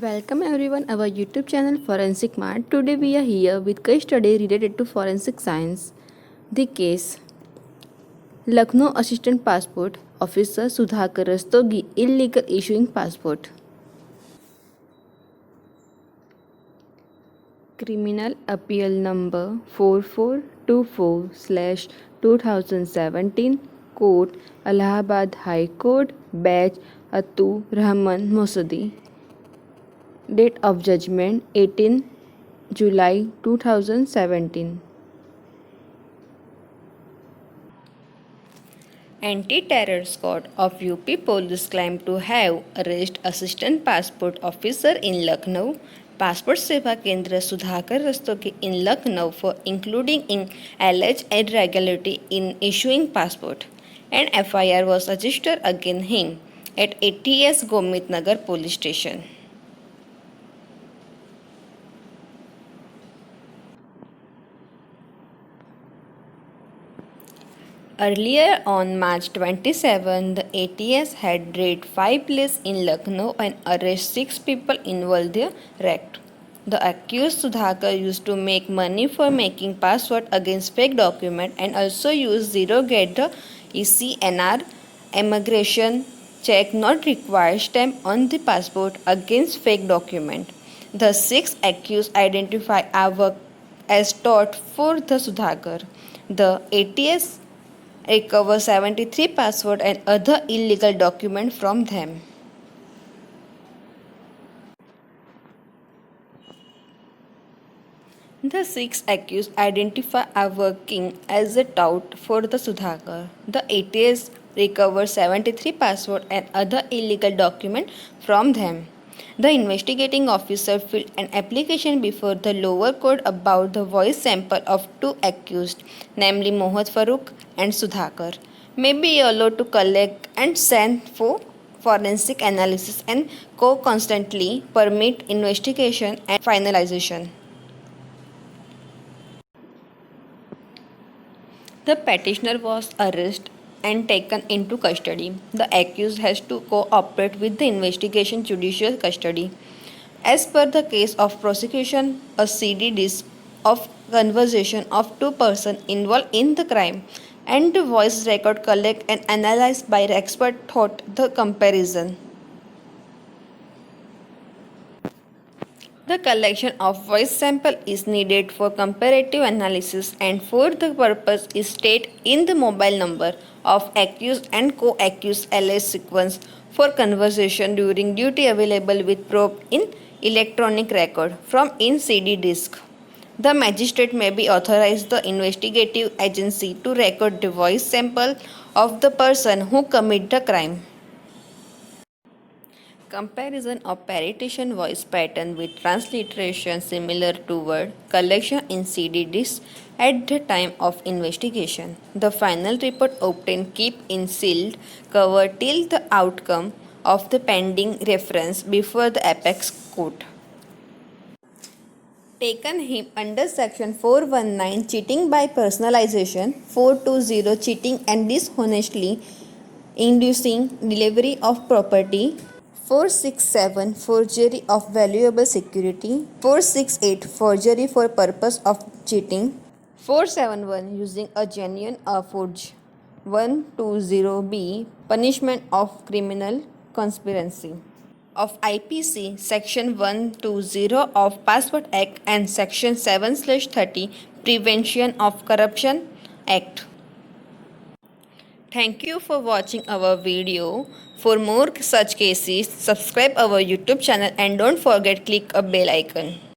Welcome everyone our YouTube channel Forensic Mart. Today we are here with case study related to forensic science. The case Lucknow Assistant Passport Officer Sudhakar Rastogi illegal issuing passport. Criminal Appeal number 4424/2017 Court Allahabad High Court Batch Atu Rahman Mosadi. Date of judgment 18 July 2017. Anti-Terror Squad of UP police claimed to have arrested Assistant Passport Officer in Lucknow, Passport Seva Kendra Sudhakar Rastogi in Lucknow for including in alleged irregularity in issuing passport. An FIR was registered against him at ATS Gomit Nagar police station. Earlier on March 27, the ATS had raided 5 places in Lucknow and arrested 6 people involved in the wreck. The accused Sudhakar used to make money for making password against fake document and also used zero get the ECNR immigration check not required stamp on the passport against fake document. The 6 accused identify our work as taught for the Sudhakar. The ATS recover 73 passwords and other illegal documents from them. The 6 accused identify are working as a tout for the Sudhakar. The ATS recovered 73 passwords and other illegal documents from them. The investigating officer filled an application before the lower court about the voice sample of 2 accused, namely Mohad Farooq and Sudhakar, may be allowed to collect and send for forensic analysis and co-constantly permit investigation and finalization. The petitioner was arrested and taken into custody. The accused has to cooperate with the investigation judicial custody. As per the case of prosecution, a CD disc of conversation of 2 persons involved in the crime and the voice record collected and analyzed by expert thought the comparison. The collection of voice sample is needed for comparative analysis and for the purpose is stated in the mobile number of accused and co-accused alleged sequence for conversation during duty available with probe in electronic record from in CD disk. The magistrate may be authorized the investigative agency to record the voice sample of the person who commit the crime. Comparison of parrotation voice pattern with transliteration similar to word collection in CD disk at the time of investigation. The final report obtained keep in sealed cover till the outcome of the pending reference before the apex court. Taken him under section 419 cheating by personalization, 420 cheating and dishonestly inducing delivery of property, 467 forgery of valuable security, 468 forgery for purpose of cheating, 471 using a genuine or forged, 120B punishment of criminal conspiracy of IPC Section 120 of Passport Act and Section 7/30 Prevention of Corruption Act. Thank you for watching our video. For more such cases, subscribe our YouTube channel and don't forget click a bell icon.